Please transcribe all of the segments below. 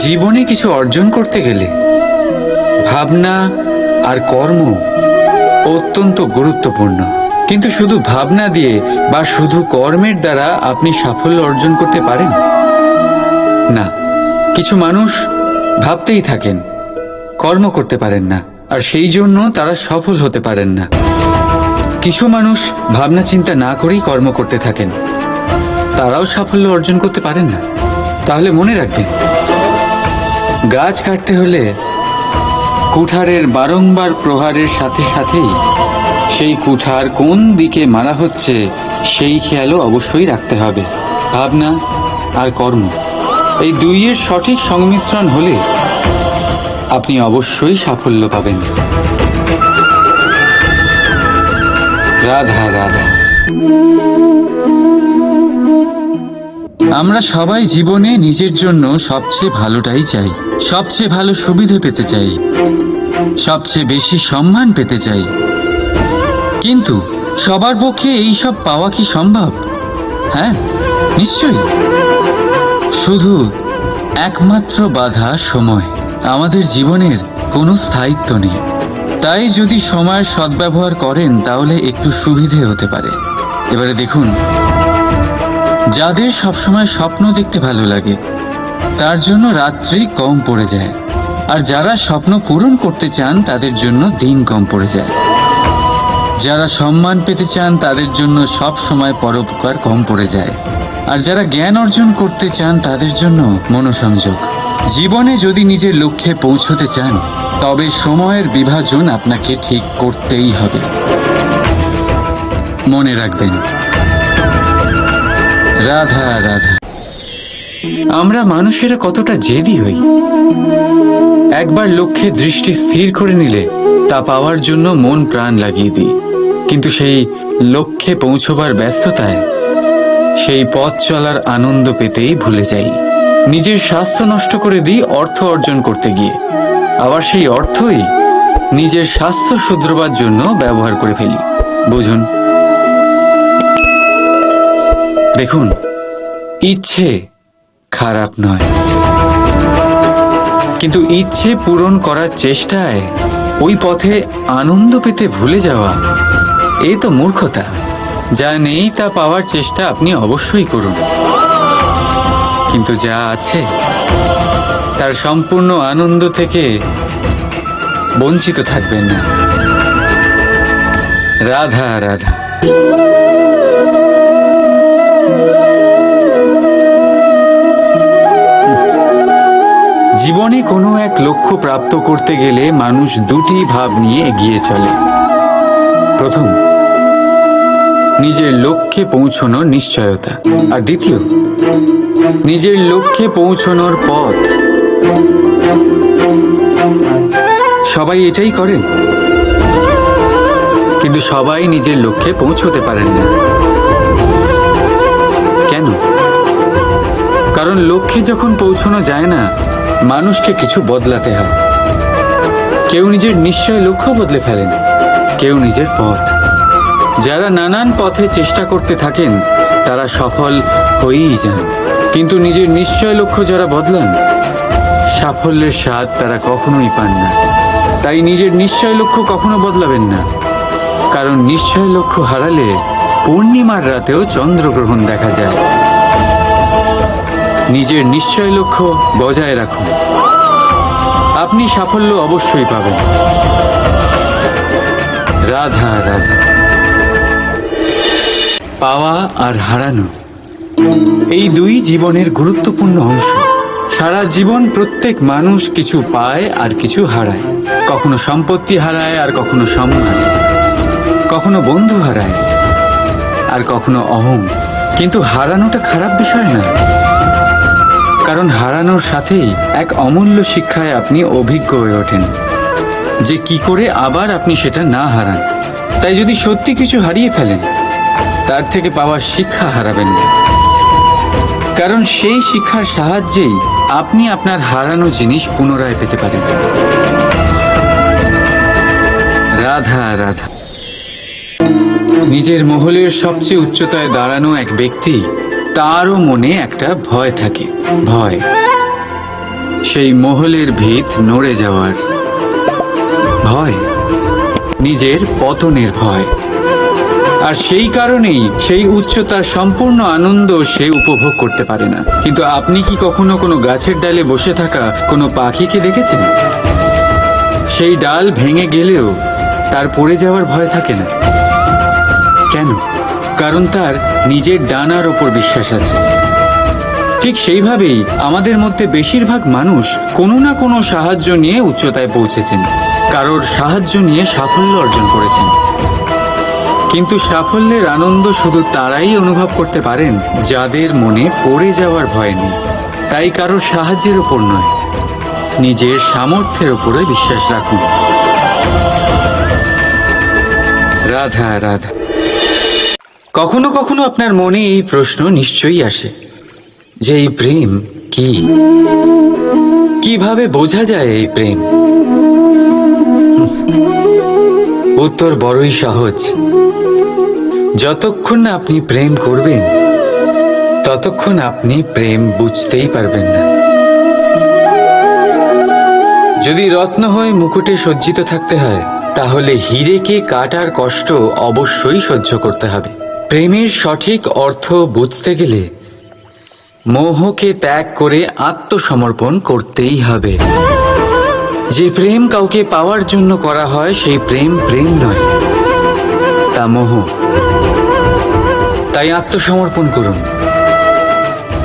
জীবনে কিছু অর্জন করতে গেলে ভাবনা আর কর্ম অত্যন্ত গুরুত্বপূর্ণ। কিন্তু শুধু ভাবনা দিয়ে বা শুধু কর্মের দ্বারা আপনি সাফল্য অর্জন করতে পারেন না। কিছু মানুষ ভাবতেই থাকেন, কর্ম করতে পারেন না, আর সেই জন্য তারা সফল হতে পারেন না। কিছু মানুষ ভাবনা চিন্তা না করেই কর্ম করতে থাকেন, তারাও সাফল্য অর্জন করতে পারেন না। তাহলে মনে রাখবেন, গাছ কাটতে হলে কুঠারের বারংবার প্রহারের সাথে সাথেই সেই কুঠার কোন দিকে মারা হচ্ছে সেই খেয়ালও অবশ্যই রাখতে হবে। ভাবনা আর কর্ম এই দুইয়ের সঠিক সংমিশ্রণ হলে আপনি অবশ্যই সাফল্য পাবেন। রাধা রাধা। আমরা সবাই জীবনে নিজের জন্য সবচেয়ে ভালোটাই চাই, সবচেয়ে ভালো সুবিধে পেতে চাই, সবচেয়ে বেশি সম্মান পেতে চাই। কিন্তু সবার পক্ষে এই সব পাওয়া কি সম্ভব? হ্যাঁ, নিশ্চয়ই। শুধু একমাত্র বাধা সময়। আমাদের জীবনের কোনো স্থায়িত্ব নেই। তাই যদি সময়ের সদ্ব্যবহার করেন তাহলে একটু সুবিধে হতে পারে। এবারে দেখুন, যাদের সবসময় স্বপ্ন দেখতে ভালো লাগে তার জন্য রাত্রি কম পড়ে যায়, আর যারা স্বপ্ন পূরণ করতে চান তাদের জন্য দিন কম পড়ে যায়। যারা সম্মান পেতে চান তাদের জন্য সব সময় পরোপকার কম পড়ে যায়, আর যারা জ্ঞান অর্জন করতে চান তাদের জন্য মনোসংযোগ। জীবনে যদি নিজের লক্ষ্যে পৌঁছতে চান তবে সময়ের বিভাজন আপনাকে ঠিক করতেই হবে। মনে রাখবেন। রাধা রাধা। আমরা মানুষেরা কতটা জেদি হই। একবার লক্ষ্যে দৃষ্টি স্থির করে নিলে তা পাওয়ার জন্য মন প্রাণ লাগিয়ে দিই, কিন্তু সেই লক্ষ্যে পৌঁছবার ব্যস্ততায় সেই পথ চলার আনন্দ পেতেই ভুলে যাই। নিজের স্বাস্থ্য নষ্ট করে দিই অর্থ অর্জন করতে গিয়ে, আবার সেই অর্থই নিজের স্বাস্থ্য শুধরবার জন্য ব্যবহার করে ফেলি। বুঝুন। দেখুন, ইচ্ছে খারাপ নয়, কিন্তু ইচ্ছে পূরণ করার চেষ্টায় ওই পথে আনন্দ পেতে ভুলে যাওয়া এ তো মূর্খতা। যা নেই তা পাওয়ার চেষ্টা আপনি অবশ্যই করুন, কিন্তু যা আছে তার সম্পূর্ণ আনন্দ থেকে বঞ্চিত থাকবেন না। রাধা রাধা। জীবনে কোনো এক লক্ষ্য প্রাপ্ত করতে গেলে মানুষ দুটি ভাব নিয়ে এগিয়ে চলে। প্রথম, নিজের লক্ষ্যে পৌঁছানোর নিশ্চয়তা, আর দ্বিতীয়, নিজের লক্ষ্যে পৌঁছানোর পথ। সবাই এটাই করেন, কিন্তু সবাই নিজের লক্ষ্যে পৌঁছতে পারেন না। কেন? কারণ লক্ষ্যে যখন পৌঁছানো যায় না, মানুষকে কিছু বদলাতে হয়। কেউ নিজের নিশ্চয় লক্ষ্য বদলে ফেলেন, কেউ নিজের পথ। যারা নানান পথে চেষ্টা করতে থাকেন তারা সফল হয়েই যান, কিন্তু নিজের নিশ্চয় লক্ষ্য যারা বদলান সাফল্যের স্বাদ তারা কখনোই পান না। তাই নিজের নিশ্চয় লক্ষ্য কখনো বদলাবেন না, কারণ নিশ্চয় লক্ষ্য হারালে পূর্ণিমার রাতেও চন্দ্রগ্রহণ দেখা যায়। নিজের নিশ্চয় লক্ষ্য বজায় রাখুন, আপনি সাফল্য অবশ্যই পাবেন। রাধা রাধা। পাওয়া আর হারানো এই দুই জীবনের গুরুত্বপূর্ণ অংশ। সারা জীবন প্রত্যেক মানুষ কিছু পায় আর কিছু হারায়। কখনো সম্পত্তি হারায় আর কখনো সম্মান, কখনো বন্ধু হারায় আর কখনো অহং। কিন্তু হারানোটা খারাপ বিষয় না, কারণ হারানোর সাথেই এক অমূল্য শিক্ষায় আপনি অভিজ্ঞ হয়ে ওঠেন যে কি করে আবার আপনি সেটা না হারান। তাই যদি সত্যি কিছু হারিয়ে ফেলেন তার থেকে পাওয়া শিক্ষা হারাবেন না, কারণ সেই শিক্ষার সাহায্যেই আপনি আপনার হারানো জিনিস পুনরায় পেতে পারেন। রাধা রাধা। নিজের মহলের সবচেয়ে উচ্চতায় দাঁড়ানো এক ব্যক্তি তারও মনে একটা ভয় থাকে, ভয়, সেই মহলের ভিত নড়ে যাওয়ার ভয়, নিজের পতনের ভয়। আর সেই কারণেই সেই উচ্চতার সম্পূর্ণ আনন্দ সে উপভোগ করতে পারে না। কিন্তু আপনি কি কখনো কোনো গাছের ডালে বসে থাকা কোনো পাখিকে দেখেছেন? সেই ডাল ভেঙে গেলেও তার পড়ে যাওয়ার ভয় থাকে না। কেন? কারণ তার নিজের ডানার ওপর বিশ্বাস আছে। ঠিক সেইভাবেই আমাদের মধ্যে বেশিরভাগ মানুষ কোনো না কোনো সাহায্য নিয়ে উচ্চতায় পৌঁছেছেন, কারোর সাহায্য নিয়ে সাফল্য অর্জন করেছেন। কিন্তু সাফল্যের আনন্দ শুধু তারাই অনুভব করতে পারেন যাদের মনে পড়ে যাওয়ার ভয় নেই। তাই কারোর সাহায্যের ওপর নয়, নিজের সামর্থ্যের ওপরে বিশ্বাস রাখুন। রাধা রাধা। কখনো কখনো আপনার মনে এই প্রশ্ন নিশ্চয়ই আসে যে এই প্রেম কি, কিভাবে বোঝা যায় এই প্রেম? উত্তর বড়ই সহজ। যতক্ষণ না আপনি প্রেম করবেন ততক্ষণ আপনি প্রেম বুঝতেই পারবেন না। যদি রত্ন হয়ে মুকুটে সজ্জিত থাকতে হয়, তাহলে হীরেকে কাটার কষ্ট অবশ্যই সহ্য করতে হবে। প্রেমের সঠিক অর্থ বুঝতে গেলে মোহকে ত্যাগ করে আত্মসমর্পণ করতেই হবে। যে প্রেম কাউকে পাওয়ার জন্য করা হয় সেই প্রেম প্রেম নয়, তা মোহ। তাই আত্মসমর্পণ করুন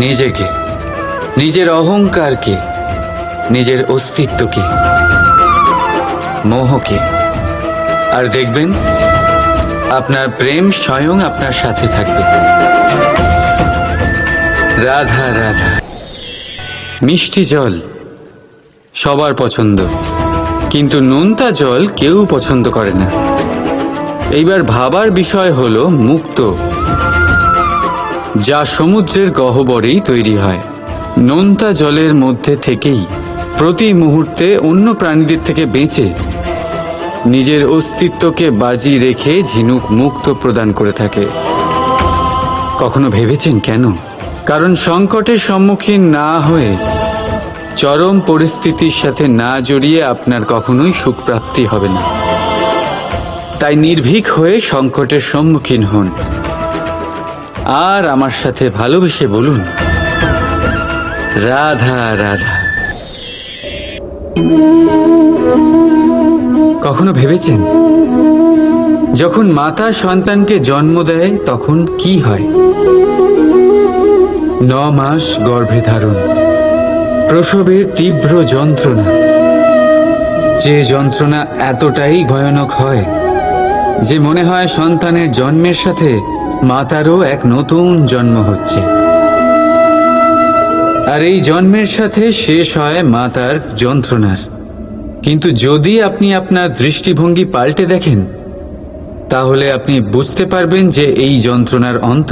নিজেকে, নিজের অহংকারকে, নিজের অস্তিত্বকে, মোহকে, আর দেখবেন আপনার প্রেম স্বয়ং আপনার সাথে থাকবে। রাধা রাধা। মিষ্টি জল সবার পছন্দ, কিন্তু নোনতা জল কেউ পছন্দ করে না। এইবার ভাবার বিষয় হলো মুক্ত, যা সমুদ্রের গহ্বরেই তৈরি হয়। নোনতা জলের মধ্যে থেকেই প্রতি মুহূর্তে অন্য প্রাণীদের থেকে বেঁচে নিজের অস্তিত্বকে বাজি রেখে ঝিনুক মুক্ত প্রদান করে থাকে। কখনো ভেবেছেন কেন? কারণ সংকটের সম্মুখীন না হয়ে, চরম পরিস্থিতির সাথে না জড়িয়ে আপনার কখনোই সুখ প্রাপ্তি হবে না। তাই নির্ভীক হয়ে সংকটের সম্মুখীন হন আর আমার সাথে ভালোবেসে বলুন রাধা রাধা। কখনো ভেবেছেন যখন মাতা সন্তানকে জন্ম দেয় তখন কি হয়? 9 মাস গর্ভে ধারণ, প্রসবের তীব্র যন্ত্রণা, যে যন্ত্রণা এতটাই ভয়ানক হয় যে মনে হয় সন্তানের জন্মের সাথে মাতারও এক নতুন জন্ম হচ্ছে। আর এই জন্মের সাথে শেষ হয় মাতার যন্ত্রণার। কিন্তু যদি আপনি আপনার দৃষ্টিভঙ্গি পাল্টে দেখেন, তাহলে আপনি বুঝতে পারবেন যে এই যন্ত্রণার অন্ত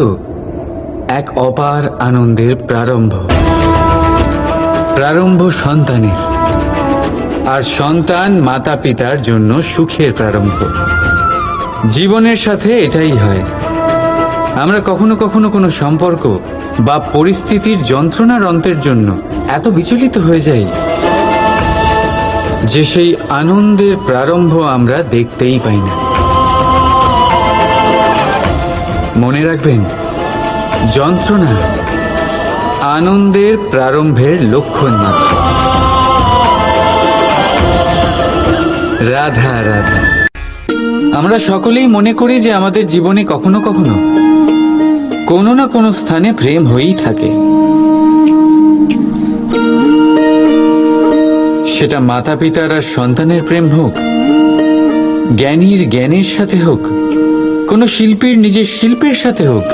এক অপার আনন্দের প্রারম্ভ, প্রারম্ভ সন্তানের। আর সন্তান মাতা পিতার জন্য সুখের প্রারম্ভ। জীবনের সাথে এটাই হয়। আমরা কখনো কখনো কোনো সম্পর্ক বা পরিস্থিতির যন্ত্রণার অন্তের জন্য এত বিচলিত হয়ে যাই যে সেই আনন্দের প্রারম্ভ আমরা দেখতেই পাই না। মনে রাখবেন, যন্ত্রণা আনন্দের প্রারম্ভের লক্ষণ মাত্র। রাধা রাধা। আমরা সকলেই মনে করি যে আমাদের জীবনে কখনো কখনো কোনো না কোনো স্থানে প্রেম হয়েই থাকে। সেটা মাতা পিতার আর সন্তানের প্রেম হোক, জ্ঞানীর জ্ঞানের সাথে হোক, কোনো শিল্পীর নিজের শিল্পের সাথে হোক,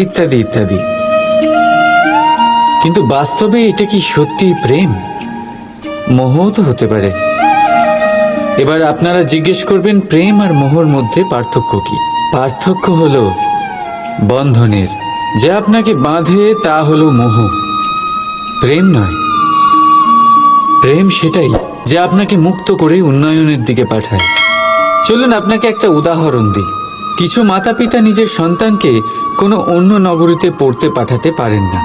ইত্যাদি ইত্যাদি। কিন্তু বাস্তবে এটা কি সত্যি প্রেম? মোহও তো হতে পারে। এবার আপনারা জিজ্ঞেস করবেন, প্রেম আর মোহর মধ্যে পার্থক্য কি? পার্থক্য হলো বন্ধনের। যে আপনাকে বাঁধে তা হলো মোহ, প্রেম নয়। প্রেম সেটাই যে আপনাকে মুক্ত করে উন্নয়নের দিকে পাঠায়। চলুন আপনাকে একটা উদাহরণ দিই। কিছু মাতা পিতা নিজের সন্তানকে কোনো অন্য নগরীতে পড়তে পাঠাতে পারেন না।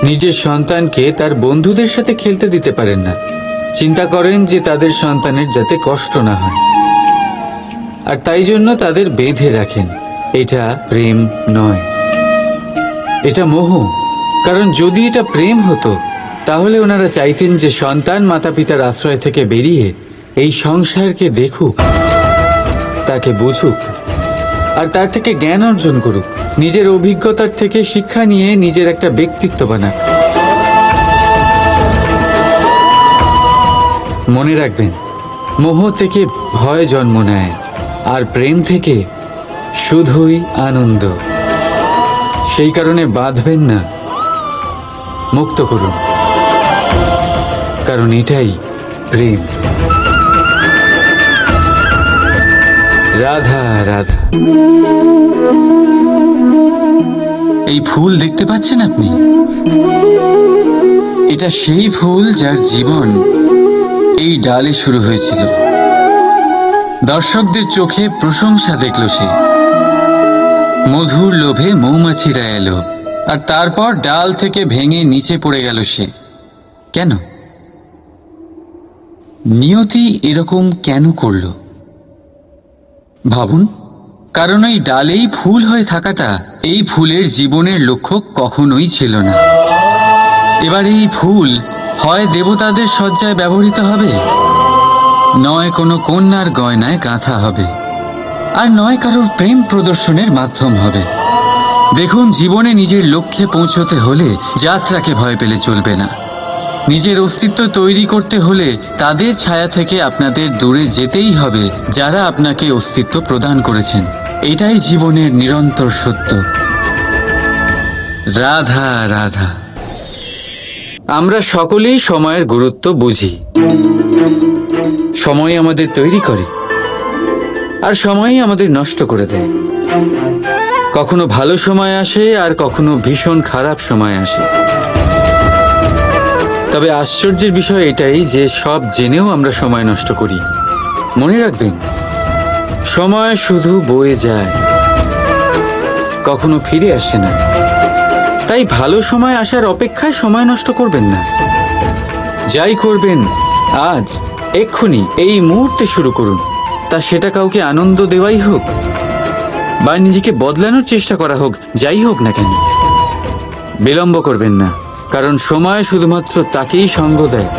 নিজের সন্তানকে তার বন্ধুদের সাথে খেলতে দিতে পারেন না। চিন্তা করেন যে তাদের সন্তানের যাতে কষ্ট না হয়, আর তাই জন্য তাদের বেঁধে রাখেন। এটা প্রেম নয়, এটা মোহ। কারণ যদি এটা প্রেম হতো তাহলে ওনারা চাইতেন যে সন্তান মাতা পিতার আশ্রয় থেকে বেরিয়ে এই সংসারকে দেখুক, তাকে বুঝুক, আর তার থেকে জ্ঞান অর্জন করুক, নিজের অভিজ্ঞতার থেকে শিক্ষা নিয়ে নিজের একটা ব্যক্তিত্ব বানাক। মনে রাখবেন, মোহ থেকে ভয় জন্ম নেয়, আর প্রেম থেকে শুধুই আনন্দ। সেই কারণে বাঁধবেন না, মুক্ত করুন, কারণ এটাই প্রেম। রাধা রাধা। এই ফুল দেখতে পাচ্ছেন আপনি? এটা সেই ফুল যার জীবন এই ডালে শুরু হয়েছিল। দর্শকদের চোখে প্রশংসা দেখল সে, মধুর লোভে মৌমাছিরা এলো, আর তারপর ডাল থেকে ভেঙে নিচে পড়ে গেল সে। কেন? নিয়তি এরকম কেন করল ভাবুন। কারণ এই ডালেই ফুল হয়ে থাকাটা এই ফুলের জীবনের লক্ষ্য কখনোই ছিল না। এবার এই ফুল হয় দেবতাদের সজ্জায় ব্যবহৃত হবে, নয় কোনো কন্যার গয়নায় গাঁথা হবে, আর নয় কারোর প্রেম প্রদর্শনের মাধ্যম হবে। দেখুন, জীবনে নিজের লক্ষ্যে পৌঁছতে হলে যাত্রাকে ভয় পেলে চলবে না। নিজের অস্তিত্ব তৈরি করতে হলে তাদের ছায়া থেকে আপনাদের দূরে যেতেই হবে যারা আপনাকে অস্তিত্ব প্রদান করেছেন। এটাই জীবনের নিরন্তর সত্য। রাধা রাধা। আমরা সকলেই সময়ের গুরুত্ব বুঝি। সময় আমাদের তৈরি করে, আর সময়ই আমাদের নষ্ট করে দেয়। কখনো ভালো সময় আসে, আর কখনো ভীষণ খারাপ সময় আসে। তবে আশ্চর্যের বিষয় এটাই যে সব জেনেও আমরা সময় নষ্ট করি। মনে রাখবেন, সময় শুধু বয়ে যায়, কখনো ফিরে আসে না। তাই ভালো সময় আসার অপেক্ষায় সময় নষ্ট করবেন না। যাই করবেন আজ, এক্ষুনি, এই মুহূর্তে শুরু করুন। তা সেটা কাউকে আনন্দ দেওয়াই হোক, বা নিজেকে বদলানোর চেষ্টা করা হোক, যাই হোক না কেন, বিলম্ব করবেন না। কারণ সময় শুধুমাত্র তাকেই সঙ্গ দেয়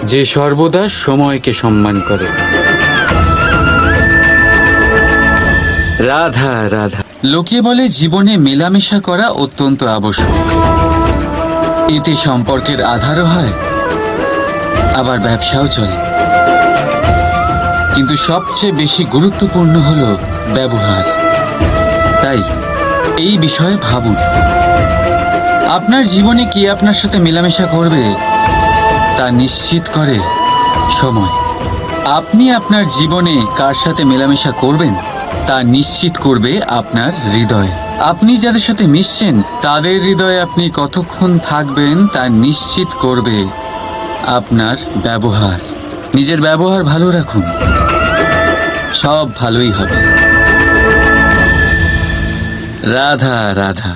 যে সর্বদা সময়কে সম্মান করে। রাধা রাধা। লোকে বলে জীবনে মেলামেশা করা অত্যন্ত আবশ্যক। এতে সম্পর্কের আধারও হয়, আবার ব্যবসাও চলে। কিন্তু সবচেয়ে বেশি গুরুত্বপূর্ণ হলো ব্যবহার। তাই এই বিষয়ে ভাবুন, আপনার জীবনে কে আপনার সাথে মেলামেশা করবে তা নিশ্চিত করে সময়। আপনি আপনার জীবনে কার সাথে মেলামেশা করবেন তা নিশ্চিত করবে আপনার হৃদয়। আপনি যাদের সাথে মিশছেন তাদের হৃদয়ে আপনি কতক্ষণ থাকবেন তা নিশ্চিত করবে আপনার ব্যবহার। নিজের ব্যবহার ভালো রাখুন, সব ভালোই হবে। রাধা রাধা।